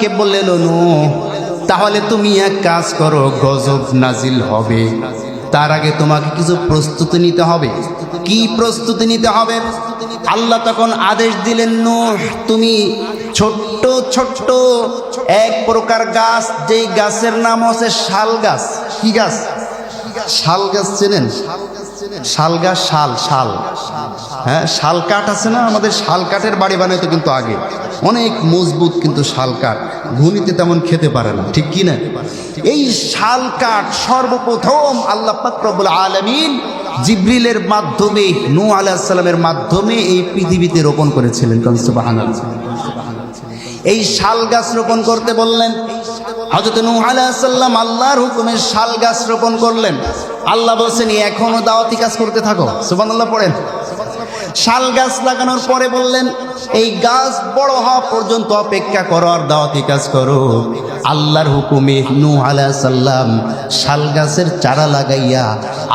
পাককে বললেন নূহ তাহলে তুমি এক কাজ করো, গজব নাজিল হবে, তার আগে তোমাকে কিছু প্রস্তুতি নিতে হবে। কি প্রস্তুতি নিতে হবে? আল্লাহ তখন আদেশ দিলেন, নূহ তুমি ছোট্ট ছোট্ট এক প্রকার গাছ, যেই গাছের নাম হচ্ছে শাল গাছ। কি গাছ? শাল গাছ চেনেন? শাল গাছ, শাল শাল হ্যাঁ, শাল কাঠ আছে না, আমাদের শাল কাঠের বাড়ি বানাইতো কিন্তু আগে, অনেক মজবুত, কিন্তু শাল কাঠ ঘুনিতে তেমন খেতে পারে না, ঠিক কি না? এই শাল কাঠ সর্বপ্রথম আল্লাহ পাক রব্বুল আলামিন জিবরিলের মাধ্যমে নূহ আলাইহিস সালামের মাধ্যমে এই পৃথিবীতে রোপণ করেছিলেন। সুবহানাল্লাহ। এই শাল গাছ রোপণ করতে বললেন। হযরত নূহ আলাইহিস সালাম আল্লাহর হুকুমে শাল গাছ রোপণ করলেন। আল্লাহ বলছেন এখনো দাওয়াতি কাজ করতে থাকো। সুবহানাল্লাহ পড়েন। শাল গাছ লাগানোর পরে বললেন এই গাছ বড় হওয়া পর্যন্ত অপেক্ষা করো আর দাওয়াতি কাজ করো। আল্লাহর হুকুমে নূহ আলাইহিস সালাম শাল গাছের চারা লাগাইয়া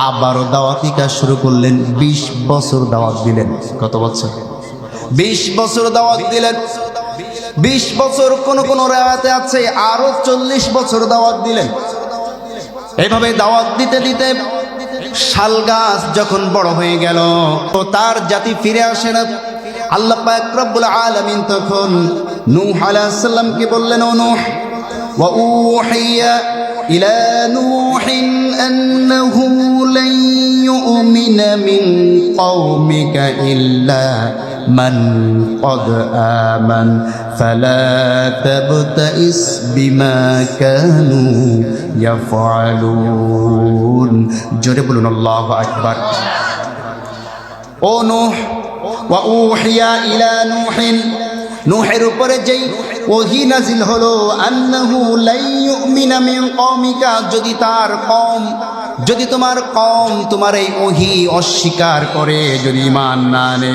আবারও দাওয়াতি কাজ শুরু করলেন। 20 বছর দাওয়াত দিলেন। কত বছর? 20 বছর দাওয়াত দিলেন। 20 বছর, কোন কোন রায়াতে আছে আরো 40 বছর দাওয়াত দিলেন। এইভাবে দাওয়াত দিতে দিতে শাল গাছ যখন বড় হয়ে গেল তো তার জাতি ফিরে আসে না। আল্লাহ পাক রব্বুল আলামিন তখন নূহ আলাইহিস সালামকে বললেন, ও নূহ, ওয়া উহিয়া ইলা নূহিন আন্নাহু লান ইউমিনা মিন কওমিকা ইল্লা মান ক্বাদ আমান ফালা তাবতাইস বিমা কানু ইয়াফআলুন। জোরে বলুন আল্লাহু আকবার। ও নূহ, ওয়া উহিয়া ইলা নূহিন, নূহের উপরে যেই ওহী নাজিল হলো, আন্নাহু লা ইউমিনা মিন কওমিকা, যদি তোমার কওম তোমার এই ওহী অস্বীকার করে, যদি ঈমান না আনে,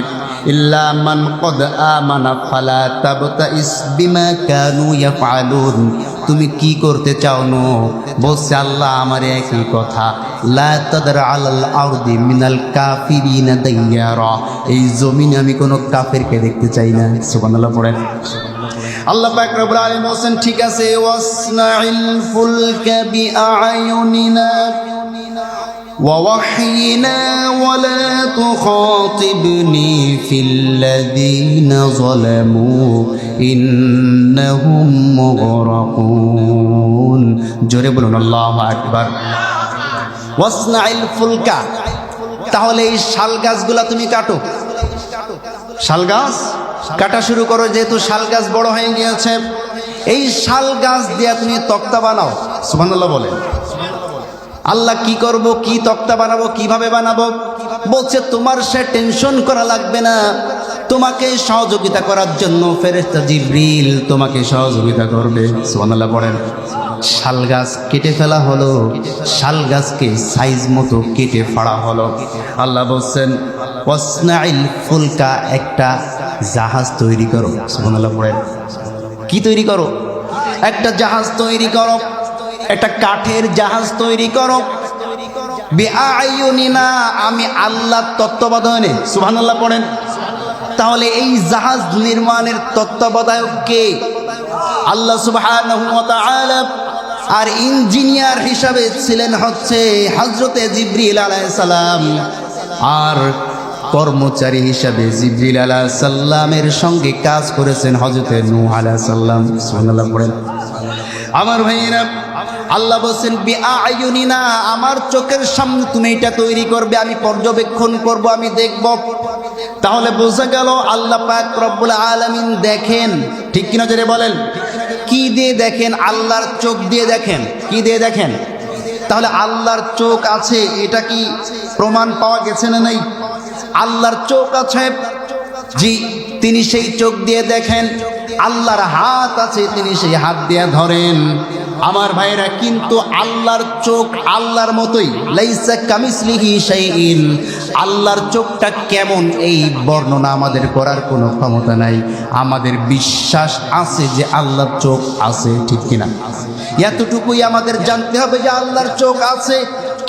ইল্লা মান ক্বাদ আমানা ফালা তাবতাইস বিমা কানু ইয়াফআলুন। তুমি কি করতে চাও নো? বলছে আল্লাহ আমার একই কথা, লা তাদর আলাল আরদি মিনাল কাফিরিনা দাইয়ারা, এই জমিনে আমি কোনো কাফেরকে দেখতে চাই না। সুবহানাল্লাহ পড়েন। আল্লাহ পাক রব্বুল আলামিন বলেন ঠিক আছে, ওয়াসনাইল ফুলকা বিআয়ুনিনা ওয়া ওয়াহয়িনা ওয়া লা তুখাতিবনি ফিল্লাযীনা যালামু ইন্নাহুম মুগরাকুন। জোরে বলুন আল্লাহু আকবার। ওয়াসনাইল ফুলকা, তাহলে এই শাল গাছগুলা তুমি কাটো। শাল গাছ কাটা শুরু করো, যেহেতু শাল গাছ বড় হয়ে গিয়েছে। এই শাল গাছ দিয়ে তুমি তক্তা বানাও। সুবহানাল্লাহ বলেন। আল্লাহ কি করব, কি তক্তা বানাবো, কিভাবে বানাবো? বলছে তোমার সে টেনশন করা লাগবে না, তোমাকে সহযোগিতা করার জন্য ফেরেশতা জিবরিল তোমাকে সহযোগিতা করবে। সুবহানাল্লাহ পড়েন। শাল গাছ কেটে ফেলা হলো, শাল গাছকে সাইজ মতো কেটে ফাড়া হলো। আল্লাহ বলছেন ওয়াসনাইল ফুলকা, একটা জাহাজ তৈরি করো। সুবহানাল্লাহ পড়েন। কি তৈরি করো? একটা জাহাজ তৈরি করো, একটা কাঠের জাহাজ তৈরি করো। বিআয়ুনিনা, আমি আল্লাহর তত্ত্বাবধানে। সুবহানাল্লাহ পড়েন। তাহলে এই জাহাজ নির্মাণের তত্ত্বাবধায়ক কে? আল্লাহ সুবহানাহু ওয়া তাআলা। আর ইঞ্জিনিয়ার হিসাবে ছিলেন হচ্ছে হযরতে জিবরিল আলাইহিস সালাম, আর কর্মচারী হিসাবে জিবরিল আলাইহিস সালামের সঙ্গে কাজ করেছেন হযরতে নূহ আলাইহিস সালাম। সুবহানাল্লাহ পড়েন। আমার ভাইয়েরা, আল্লাহ বলছেন বিআয়ুনিনা, আমার চোখের সামনে তুমি এটা তৈরি করবে, আমি পর্যবেক্ষণ করব, আমি দেখব। তাহলে বোঝা গেল আল্লাহ পাক রব্বুল আলামিন দেখেন, ঠিক কিনা জোরে বলেন। কি দিয়ে দেখেন? আল্লাহর চোখ দিয়ে দেখেন। কি দিয়ে দেখেন? তাহলে আল্লাহর চোখ আছে, এটা কি প্রমাণ পাওয়া গেছে না নাই? আল্লাহর চোখ আছে, জি, তিনি সেই চোখ দিয়ে দেখেন। আল্লাহর হাত আছে, তিনি সেই হাত দিয়ে ধরেন। আমার ভাইরা, কিন্তু আল্লাহর চোখ আল্লাহর মতোই, লাইসা কামিসলিহি শাইইন। আল্লাহর চোখটা কেমন এই বর্ণনা আমাদের করার কোনো ক্ষমতা নাই। আমাদের বিশ্বাস আছে যে আল্লাহর চোখ আছে, ঠিক কিনা? এতটুকুই আমাদের জানতে হবে যে আল্লাহর চোখ আছে।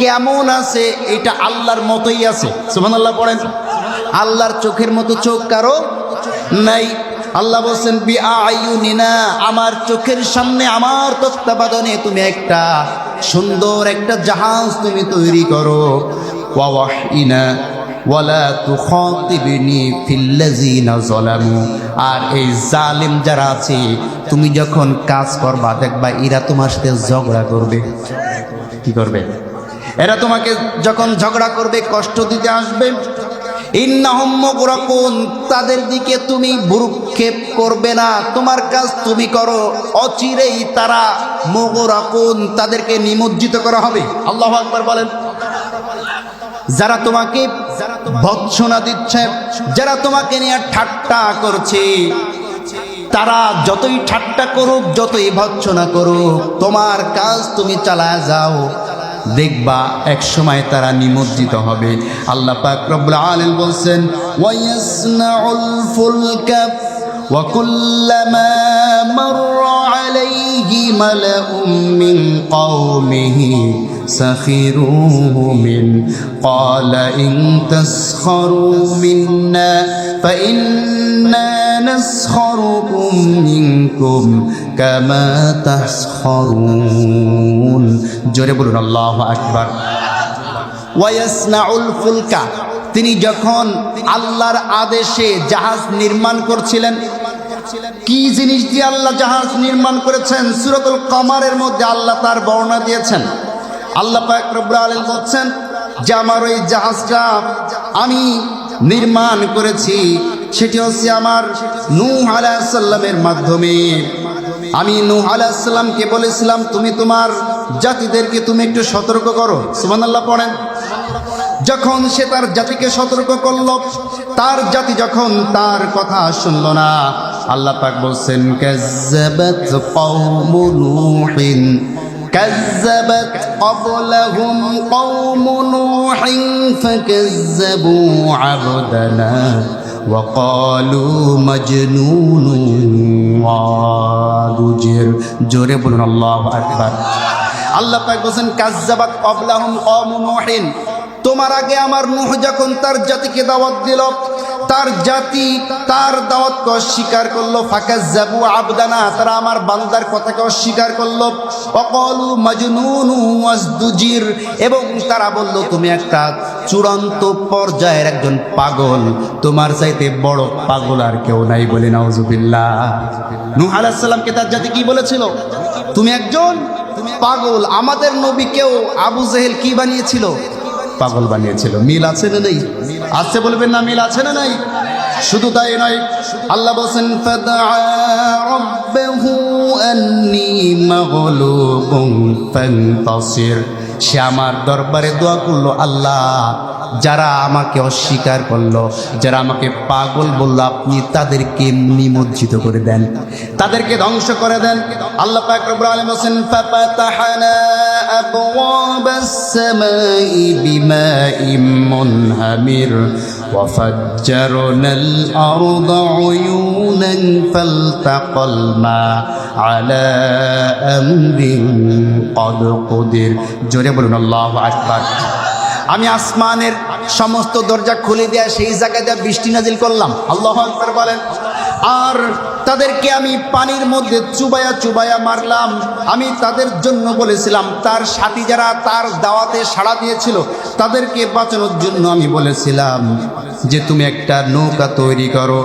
কেমন আছে? এটা আল্লাহর মতোই আছে। সুবহানাল্লাহ পড়েন। আল্লাহর চোখের মতো চোখ কারো নাই। আল্লাহ বলছেন বিআইউনিনা, আমার চোখের সামনে আমার তত্ত্বাবধানে তুমি একটা সুন্দর একটা জাহাজ তুমি তৈরি করো। ওয়া ওয়াহইনা ওয়ালা তুখাতিবনি ফিল্লাযিনা যালামু, আর এই জালিম যারা আছে তুমি যখন কাজ করবা দেখবা এরা তোমার সাথে ঝগড়া করবে। কি করবে? এরা তোমাকে যখন ঝগড়া করবে, কষ্ট দিতে আসবে, ইন্নাহুম মুগরাকুন, তাদের দিকে তুমি ভ্রুক্ষেপ করবে না, তোমার কাজ তুমি করো, অচিরেই তারা মুগরাকুন, তাদেরকে নিমজ্জিত করা হবে। আল্লাহু আকবার বলেন। যারা তোমাকে ভৎসনা দিচ্ছে, যারা তোমাকে নিয়ে ঠাট্টা করছে, তারা যতই ঠাট্টা করুক, যতই ভৎসনা করুক, তোমার কাজ তুমি চালায় যাও, দেখবা এক সময় তারা নিমজ্জিত হবে। আল্লাহ পাক রব্বুল আলামিন বলছেন ওয়ায়াসনাউল ফুলকা ওয়া কুল্লামা মাররা আলাইহি মালাউম মিন কওমিহি সাখিরুহু মিন ক্বালা ইন তাসখারু মিন্না ফাইন্না নাসখারুকুম মিনকুম কামা তাসখারুন। জোরে বলুন আল্লাহু আকবার। ওয়ায়াসনাউল ফুলকা, তিনি যখন আল্লাহর আদেশে জাহাজ নির্মাণ করছিলেন। কি জিনিস দিয়ে আল্লাহ জাহাজ নির্মাণ করেছেন? সূরাতুল কমারের মধ্যে আল্লাহ তার বর্ণনা দিয়েছেন। আল্লাহ পাক রব্বুল আলামিন বলছেন যে আমার ওই জাহাজটা আমি নির্মাণ করেছি, সেটি হচ্ছে আমার নূহ আলাইহিস সালামের মাধ্যমে। আমি নূহ আলাইহিস সালামকে বলেছিলাম তুমি তোমার জাতিদেরকে তুমি একটু সতর্ক করো। সুবহানাল্লাহ পড়েন। যখন সে তার জাতিকে সতর্ক করল, তার জাতি যখন তার কথা শুনল না, আল্লাহ পাক বলছেন কাযযাবাত কওমু নূহিন কাযযাবাত ক্বাবলাহুম কওমু নূহিন ফাকাযযাবু আবদানা ওয়া ক্বালু মাজনুনুন ওয়াদুজির। জোরে বলুন আল্লাহু আকবার। আল্লাহ পাক বলেন কাযযাবাত ক্বাবলাহুম কওমু নূহিন, তোমার আগে আমার নূহ যখন তার জাতিকে দাওয়াত দিল, তার জাতি তার দাওয়াতকে অস্বীকার করলো। ফাকাযযাবু আবদানা, তারা আমার বান্দার কথাকে অস্বীকার করলো। ওয়াকালু মাজনুনু ওয়াজদুজির, এবং তারা বলল তুমি একটা চূড়ান্ত পর্যায়ের একজন পাগল, তোমার চাইতে বড় পাগল আর কেউ নাই। বলে নাউজুবিল্লাহ। নূহ আলাইহিস সালামকে তার জাতি কি বলেছিল? তুমি একজন পাগল। আমাদের নবীকেও আবু জেহেল কি বানিয়েছিল? পাগল বানিয়েছিল। মিল আছে না নেই? আছে বলবেন না, মিল আছে না নাই? শুধু তাই নয়, আল্লাহ বলেন ফাদআ রাব্বাহু আন্নী মাগলুবুন ফান্তাসির, সে আমার দরবারে দোয়া করলো, আল্লাহ যারা আমাকে অস্বীকার করলো, যারা আমাকে পাগল বলল, আপনি তাদেরকে নিমজ্জিত করে দেন, তাদেরকে ধ্বংস করে দেন। আল্লাহ পাক রব্বুল আলামিন বলেন ফাতাহনা আবওয়াবাস সামাই বিমাইম মুনহামির ওয়া ফাজ্জারনাল আরদা উয়ুনান ফালতাকাল মা আলা আমরিন ক্বাদ কুদির। জোরে বলুন আল্লাহু আকবার। আমি আসমানের সমস্ত দরজা খুলে দেয়া সেই জায়গায় দেয়া বৃষ্টি নাজিল করলাম। আল্লাহু আকবার বলেন। আর তাদেরকে আমি পানির মধ্যে চুবায়া চুবায়া মারলাম। আমি তাদের জন্য বলেছিলাম, তার সাথী যারা তার দাওয়াতে সাড়া দিয়েছিল তাদেরকে বাঁচানোর জন্য আমি বলেছিলাম যে তুমি একটা নৌকা তৈরি করো,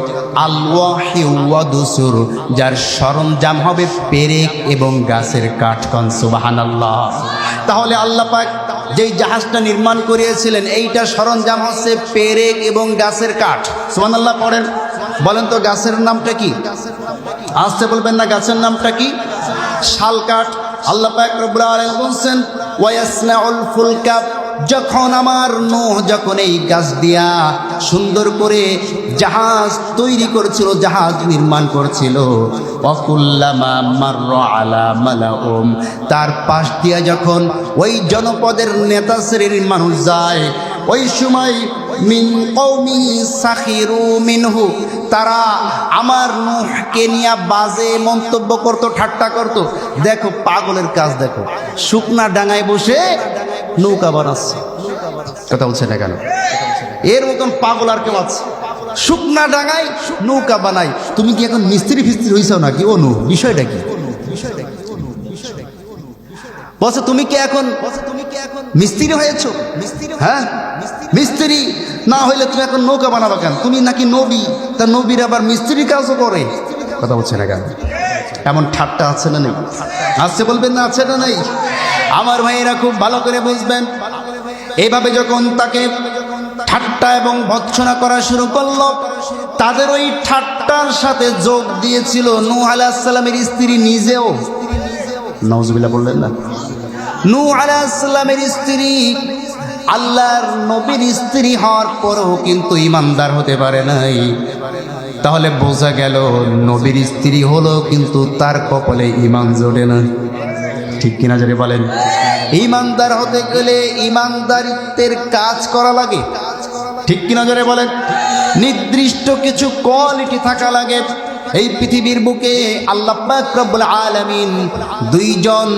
আলওয়াহি ওয়া দুসুর, যার সরঞ্জাম হবে পেরেক এবং গাছের কাঠ। কোন সুবহানাল্লাহ। তাহলে আল্লাহ পাক যেই জাহাজটা নির্মাণ করিয়েছিলেন, এইটা সরঞ্জাম হচ্ছে পেরেক এবং গাছের কাঠ। সুবহানাল্লাহ পড়েন। বলেন তো গাছের নামটা কি? আসতে বলবেন না, গাছের নামটা কি? শাল কাঠ। আল্লাহ পাক রব্বুল আলামিন বলেন ওয়ায়াসনাউল ফুলকা, যখন আমার নূহ যখন এই গাছ দিয়া সুন্দর করে জাহাজ তৈরি করছিল, জাহাজ নির্মাণ করছিল, ওয়াকুল্লামা মাররা আলা মালাউম, তার পাশ দিয়া যখন ওই জনপদের নেতা শ্রেণীর মানুষ যায়, ওই সময় মিন কওমি সাখিরু মিনহু, তারা আমার নূহকে নিয়ে বাজে মন্তব্য করত, ঠাট্টা করত। দেখো পাগলের কাজ, দেখো শুকনা ডাঙায় বসে নৌকা বানাচ্ছে। কথা বলছে না কেন? এর মতন পাগল আর কেউ আছে? শুকনা ডাঙায় নৌকা বানাই। তুমি কি এখন মিস্ত্রি ফিস্ত্রি হইছাও নাকি? অনু বিষয়টা কি? বলছে তুমি কি এখন মিস্ত্রি হয়েছো? হ্যাঁ, মিস্ত্রি না হইলে তুমি এখন নৌকা বানাবা কেন? তুমি নাকি নবী, তা নবীর আবার মিস্ত্রি কাজও করে। কথা বলছে না কেন? এমন ঠাট্টা আছে না নেই? আছে বলবেন না আছে না নেই? আমার ভাইয়েরা খুব ভালো করে বুঝবেন, এইভাবে যখন তাকে ঠাট্টা এবং ভৎসনা করা শুরু করলো, তাদের ওই ঠাট্টার সাথে যোগ দিয়েছিল নূহ আলাইহিস সালামের স্ত্রী নিজেও। নাউজুবিল্লাহ বললেন না? নূহ আলাইহিস সালামের স্ত্রী আল্লাহর নবীর স্ত্রী হওয়ার পরেও কিন্তু ঈমানদার হতে পারে নাই। তাহলে বোঝা গেল নবীর স্ত্রী হলো কিন্তু তার কপালে ঈমান জোটে না। ঠিক কিনা যদি বলেন? ঈমানদার হতে গেলে ঈমানদারিত্বের কাজ করা লাগে। ঠিক কিনা জোরে বলেন? নির্দিষ্ট কিছু কোয়ালিটি থাকা লাগে। এই পৃথিবীর বুকে আল্লাহ পাক রব্বুল আলামিন দুইজন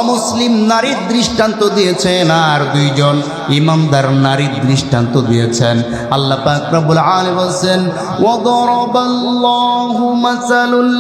অমুসলিম নারীর দৃষ্টান্ত দিয়েছেন, আর দুইজন ঈমানদার নারীর দৃষ্টান্ত দিয়েছেন। আল্লাহ পাক রব্বুল আলামিন বলেন, ওয়া দারাবাল্লাহু মাসালুল